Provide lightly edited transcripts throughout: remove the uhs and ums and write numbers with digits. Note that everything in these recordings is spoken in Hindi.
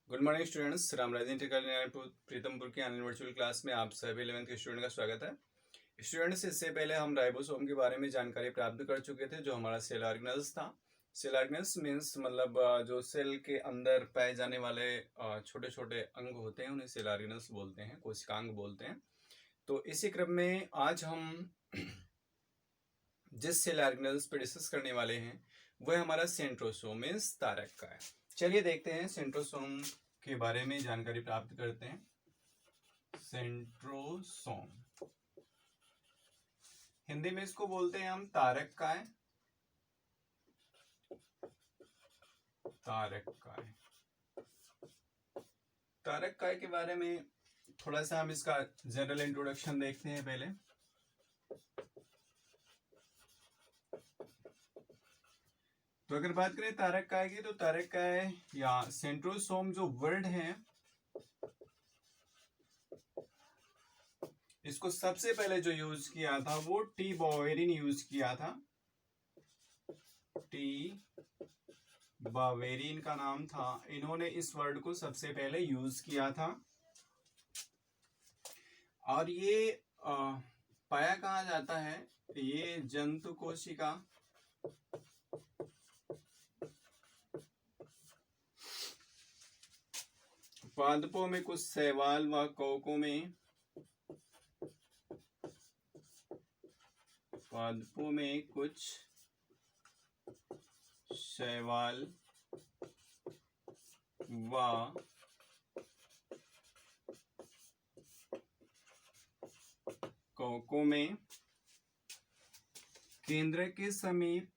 Good morning students, Ramraj integral Pritampur की ऑनलाइन वर्चुअल क्लास में आप सभी 11th के स्टूडेंट का स्वागत है। स्टूडेंट्स, इससे पहले हम राइबोसोम के बारे में जानकारी प्राप्त कर चुके थे, जो हमारा सेल ऑर्गेनल्स था। सेल ऑर्गेनल्स मीन्स मतलब जो सेल के अंदर पाए जाने वाले छोटे छोटे अंग होते हैं, उन्हें सेल ऑर्गेनल्स बोलते हैं, कोशिकांग बोलते हैं। तो इसी क्रम में आज हम जिस सेल ऑर्गेनल्स पर डिस्कस करने वाले हैं वह हमारा सेंट्रोसोम मीन्स तारक का है। चलिए देखते हैं, सेंट्रोसोम के बारे में जानकारी प्राप्त करते हैं। सेंट्रोसोम हिंदी में इसको बोलते हैं हम तारक काय। तारक काय, तारक काय के बारे में थोड़ा सा हम इसका जनरल इंट्रोडक्शन देखते हैं पहले। तो अगर बात करें तारक काय की, तो तारक काय या सेंट्रोसोम जो वर्ड है, इसको सबसे पहले जो यूज किया था वो टी बॉवेरिन यूज किया था। टी बॉवेरिन का नाम था, इन्होंने इस वर्ड को सबसे पहले यूज किया था। और ये पाया कहा जाता है, ये जंतु कोशिका पादपों में, कुछ शैवाल व कवकों में, पादपों में कुछ शैवाल व कवकों में केंद्र के समीप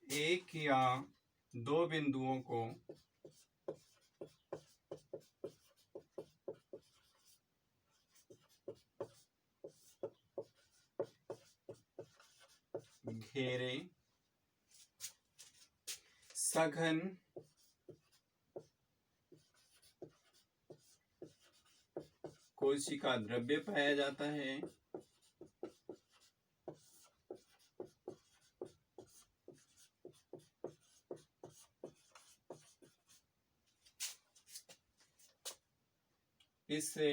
एक या दो बिंदुओं को घेरे सघन कोशिका द्रव्य पाया जाता है। इसे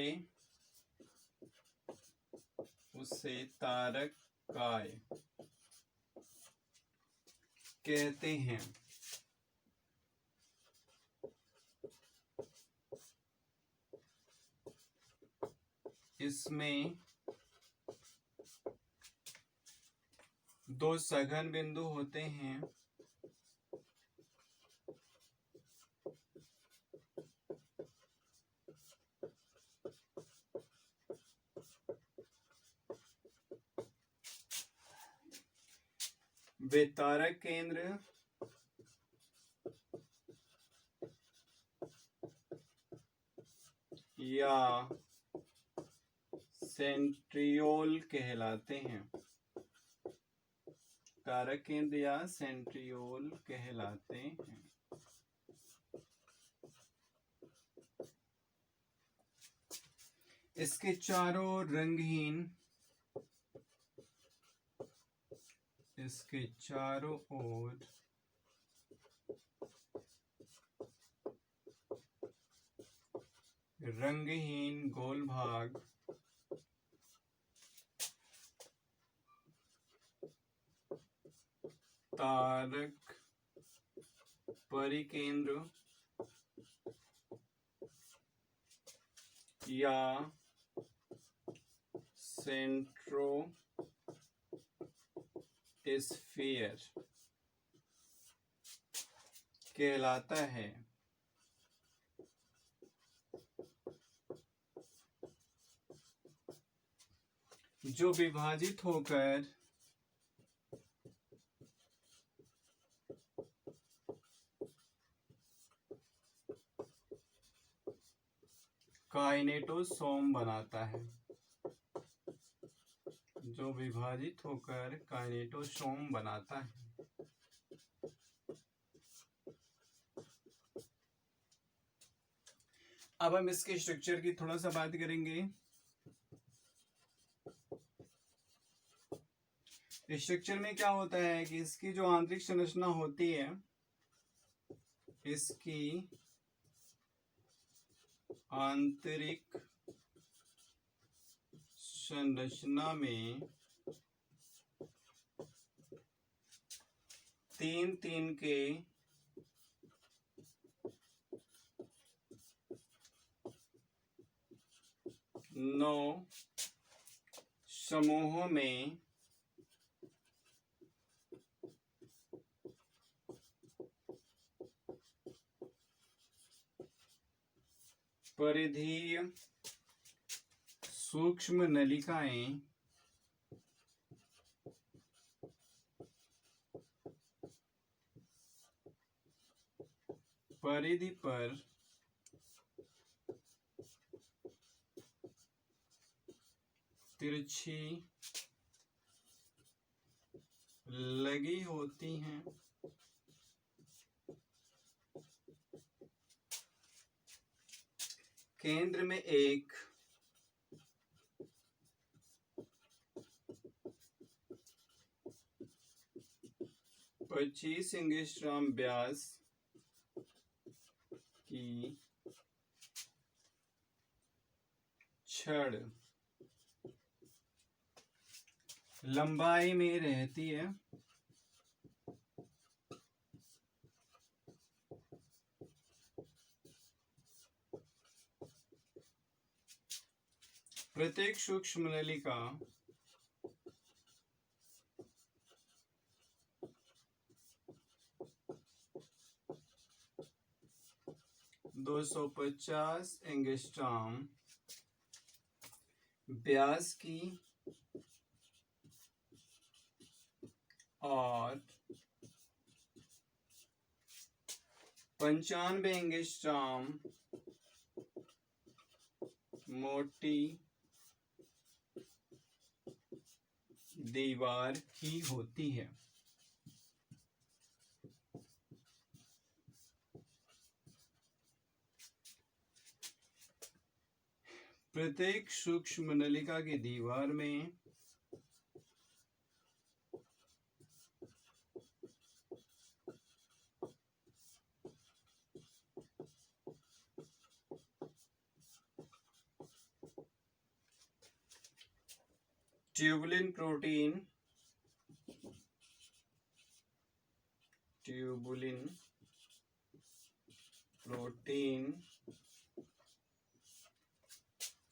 उसे तारक काय कहते हैं। इसमें दो सघन बिंदु होते हैं। वे तारक केंद्र या सेंट्रियोल कहलाते हैं। तारक केंद्र या सेंट्रियोल कहलाते हैं। इसके चारों रंगहीन, इसके चारों ओर रंगहीन गोल भाग तारक परिकेंद्र या सेंट्रोस्फीयर कहलाता है। जो विभाजित होकर काइनेटोसोम बनाता है। जो विभाजित होकर काइनेटोसोम बनाता है। अब हम इसके स्ट्रक्चर की थोड़ा सा बात करेंगे। स्ट्रक्चर में क्या होता है कि इसकी जो आंतरिक संरचना होती है, इसकी आंतरिक संरचना में तीन तीन के 9 समूहों में परिधीय सूक्ष्म नलिकाएं परिधि पर तिरछी लगी होती हैं। केंद्र में एक पच्चीस एंगस्ट्रॉम व्यास की छड़ लंबाई में रहती है। प्रत्येक सूक्ष्म नलिका 250 एंगस्ट्रॉम व्यास की और 95 एंगस्ट्रॉम मोटी दीवार की होती है। प्रत्येक सूक्ष्म नलिका की दीवार में ट्यूबुलिन प्रोटीन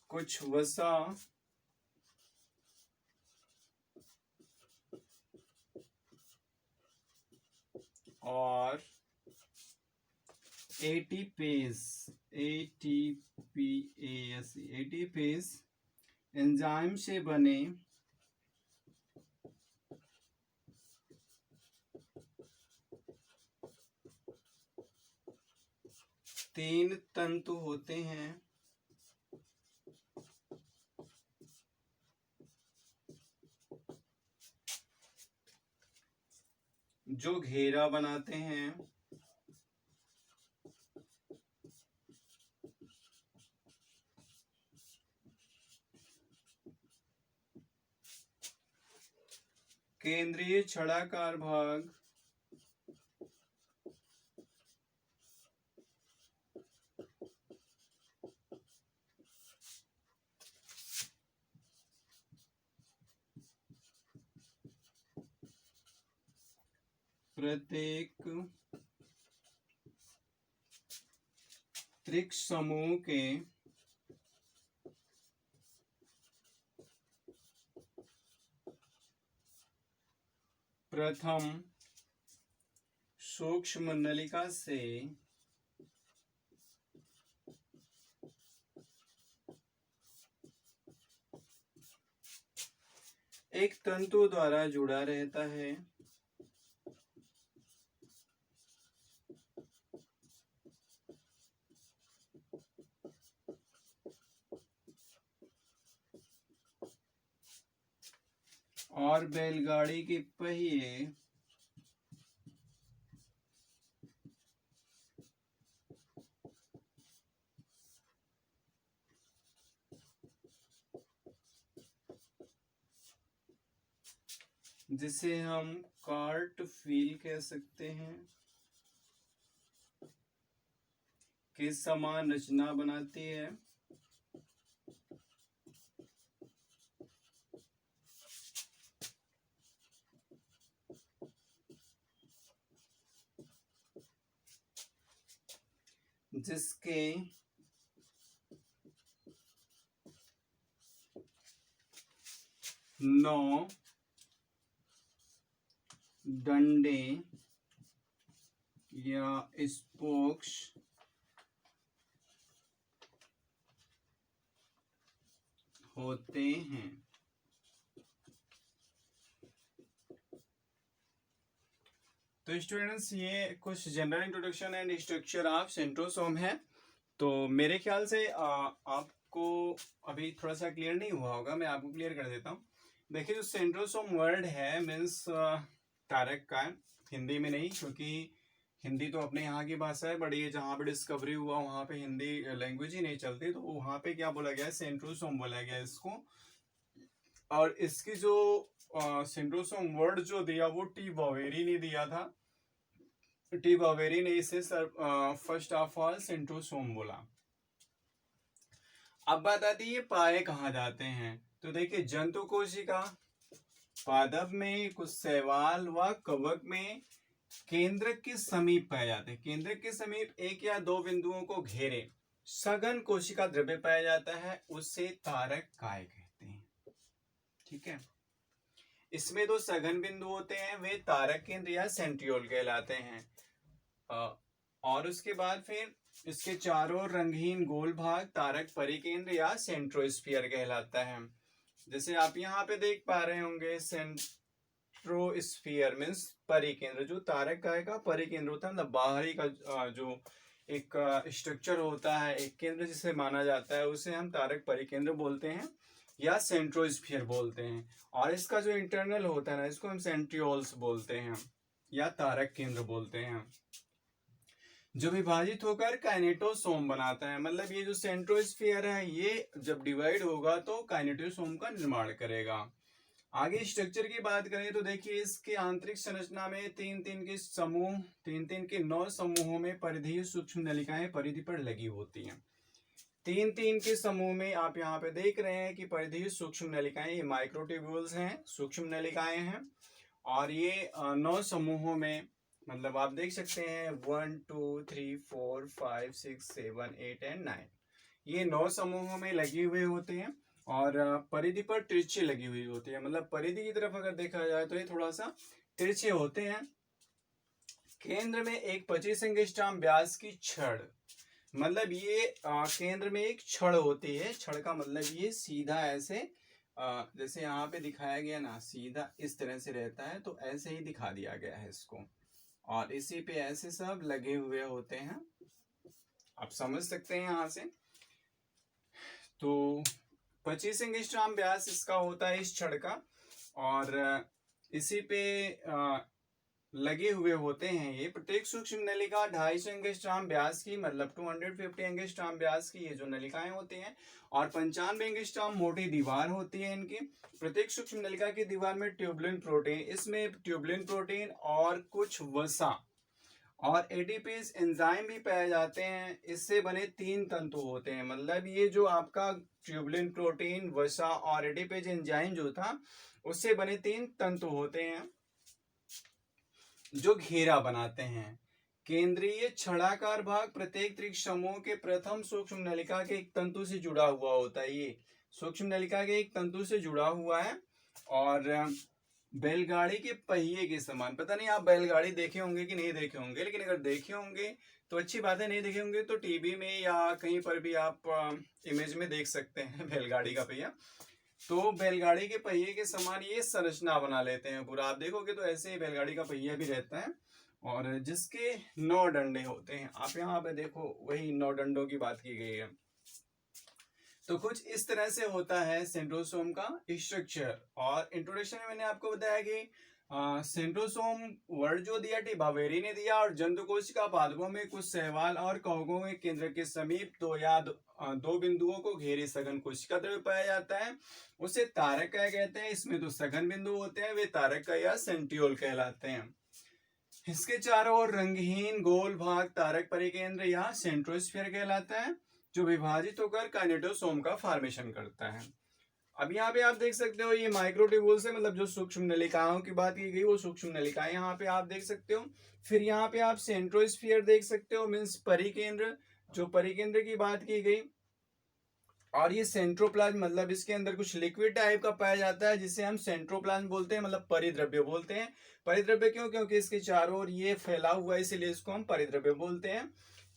कुछ वसा और एटीपेस एंजाइम से बने तीन तंतु होते हैं जो घेरा बनाते हैं। केंद्रीय छड़ाकार भाग प्रत्येक त्रिक समूह के प्रथम सूक्ष्म नलिका से एक तंतु द्वारा जुड़ा रहता है। और बैलगाड़ी के पहिए जिसे हम कार्टफील कह सकते हैं, के समान रचना बनाती है। जिसके 9 डंडे या स्पोक्स होते हैं। तो स्टूडेंट्स, ये कुछ general introduction and structure of centrosome है। तो मेरे ख्याल से आपको अभी थोड़ा सा क्लियर नहीं हुआ होगा, मैं आपको क्लियर कर देता हूँ। देखिए, जो सेंट्रोसोम वर्ड है मीन्स तारक का, हिंदी में नहीं, क्योंकि हिंदी तो अपने यहाँ की भाषा है, बट ये जहाँ पे डिस्कवरी हुआ वहाँ पे हिंदी लैंग्वेज ही नहीं चलती, तो वहाँ पे क्या बोला गया है, सेंट्रोसोम बोला गया है इसको। और इसकी जो सेंट्रोसोम वर्ड जो दिया वो टी बॉवेरी ने दिया था। टी बॉवेरी ने इसे फर्स्ट ऑफ ऑल सेंट्रोसोम बोला। अब बात आती है पाए कहाँ जाते हैं। तो देखिए, जंतु कोशिका पादप में, कुछ शैवाल व कवक में केंद्रक के समीप पाए जाते हैं। केंद्रक के समीप एक या दो बिंदुओं को घेरे सघन कोशिका द्रव्य पाया जाता है, उससे तारक काय कहते हैं। ठीक है, इसमें दो सघन बिंदु होते हैं, वे तारक केंद्र या सेंट्रियोल कहलाते हैं। और उसके बाद फिर इसके चारों रंगहीन गोल भाग तारक परिकेंद्र या सेंट्रोस्फीयर कहलाता है। जैसे आप यहाँ पे देख पा रहे होंगे, सेंट्रोस्फीयर मीन्स परिकेंद्र, जो तारक का परिकेंद्र होता है, मतलब बाहरी का जो एक स्ट्रक्चर होता है, एक केंद्र जिसे माना जाता है, उसे हम तारक परिकेंद्र बोलते हैं या सेंट्रोस्फीयर बोलते हैं। और इसका जो इंटरनल होता है ना, इसको हम सेंट्रियोल्स बोलते हैं या तारक केंद्र बोलते हैं, जो विभाजित होकर काइनेटोसोम बनाता है। मतलब ये जो सेंट्रोस्फीयर है, ये जब डिवाइड होगा तो काइनेटोसोम का निर्माण करेगा। आगे स्ट्रक्चर की बात करें तो देखिए, इसके आंतरिक संरचना में तीन तीन के 9 समूहों में परिधीय सूक्ष्म नलिकाएं परिधि पर लगी होती हैं। तीन के समूह में आप यहाँ पे देख रहे हैं कि परिधीय सूक्ष्म नलिकाएं, ये माइक्रोट्यूब्यूल्स हैं, सूक्ष्म नलिकाएं हैं। और ये 9 समूहों में, मतलब आप देख सकते हैं 1 2 3 4 5 6 7 8 एंड 9, ये 9 समूहों में लगे हुए होते हैं और परिधि पर तिरछे लगी हुई होती है। मतलब परिधि की तरफ अगर देखा जाए तो ये थोड़ा सा तिरछे होते हैं। केंद्र में एक 25 एंगस्ट्रॉम व्यास की छड़, मतलब ये केंद्र में एक छड़ होती है। छड़ का मतलब ये सीधा ऐसे जैसे यहाँ पे दिखाया गया ना, सीधा इस तरह से रहता है, तो ऐसे ही दिखा दिया गया है इसको। और इसी पे ऐसे सब लगे हुए होते हैं, आप समझ सकते हैं यहाँ से। तो 25 एंगस्ट्रॉम व्यास इसका होता है, इस छड़ का, और इसी पे लगे हुए होते हैं ये। प्रत्येक सूक्ष्म नलिका 250 एंगस्ट्रॉम व्यास की, मतलब 250 एंगस्ट्रॉम व्यास की ये जो नलिकाएं होती हैं, और 95 एंगस्ट्रॉम मोटी दीवार होती है इनकी। प्रत्येक सूक्ष्म नलिका की दीवार में ट्यूबुलिन प्रोटीन, इसमें ट्यूबुलिन प्रोटीन और कुछ वसा और एटीपेज एंजाइम भी पाए जाते हैं। इससे बने 3 तंतु होते हैं। मतलब ये जो आपका ट्यूबुलिन प्रोटीन, वसा और एटीपेज एंजाइम जो था, उससे बने 3 तंतु होते हैं जो घेरा बनाते हैं। केंद्रीय छड़ाकार भाग प्रत्येक त्रिक समूह के प्रथम सूक्ष्म नलिका के एक तंतु से जुड़ा हुआ होता है। ये सूक्ष्म नलिका के एक तंतु से जुड़ा हुआ है और बैलगाड़ी के पहिए के समान। पता नहीं आप बैलगाड़ी देखे होंगे कि नहीं देखे होंगे, लेकिन अगर देखे होंगे तो अच्छी बात है, नहीं देखे होंगे तो टीवी में या कहीं पर भी आप इमेज में देख सकते हैं बैलगाड़ी का पहिया। तो बैलगाड़ी के पहिए के समान ये संरचना बना लेते हैं पूरा। आप देखोगे तो ऐसे ही बैलगाड़ी का पहिया भी रहता है, और जिसके 9 डंडे होते हैं। आप यहाँ पे देखो, वही 9 डंडों की बात की गई है। तो कुछ इस तरह से होता है सेंट्रोसोम का स्ट्रक्चर। और इंट्रोडक्शन में मैंने आपको बताया कि सेंट्रोसोम वर्ड जो दिया टिबावेरी ने दिया, और जंतु कोशिका पादपों में कुछ शैवाल और कवकों में केंद्र के समीप दो बिंदुओं को घेरे सघन कोशिका द्रव्य पाया जाता है, उसे तारक क्या कहते हैं। इसमें जो सघन बिंदु होते हैं वे तारक या सेंट्रियोल कहलाते हैं। इसके चारों ओर रंगहीन गोल भाग तारक परिकेंद्र या सेंट्रोस्फीयर कहलाता है, जो विभाजित होकर काइनेटोसोम का फॉर्मेशन करता है। अब यहाँ पे आप देख सकते हो ये माइक्रोट्यूब्यूल्स है, मतलब जो सूक्ष्म नलिकाओं की बात की गई वो सूक्ष्म नलिकाएं यहाँ पे आप देख सकते हो। फिर यहाँ पे आप सेंट्रोस्फीयर देख सकते हो, मीन्स परिकेंद्र, जो परिकेंद्र की बात की गई। और ये सेंट्रोप्लाज्म, मतलब इसके अंदर कुछ लिक्विड टाइप का पाया जाता है जिसे हम सेंट्रोप्लाज्म बोलते हैं, मतलब परिद्रव्य बोलते हैं। परिद्रव्य क्यों? क्योंकि इसके चारों ओर ये फैला हुआ है, इसीलिए इसको हम परिद्रव्य बोलते हैं।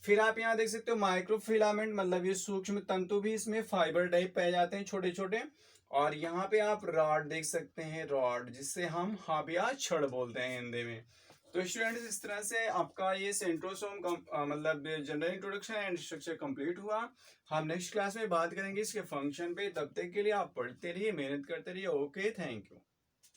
फिर आप यहाँ देख सकते हो माइक्रोफिलामेंट, मतलब ये सूक्ष्म तंतु भी इसमें फाइबर टाइप पाए जाते हैं छोटे छोटे। और यहाँ पे आप रॉड देख सकते हैं, रॉड जिससे हम हाबिया छड़ बोलते हैं हिंदी में। तो स्टूडेंट्स इस तरह से आपका ये सेंट्रोसोम मतलब general introduction and structure complete हुआ। हम नेक्स्ट क्लास में बात करेंगे इसके फंक्शन पे। तब तक के लिए आप पढ़ते रहिए, मेहनत करते रहिए। Okay, thank you.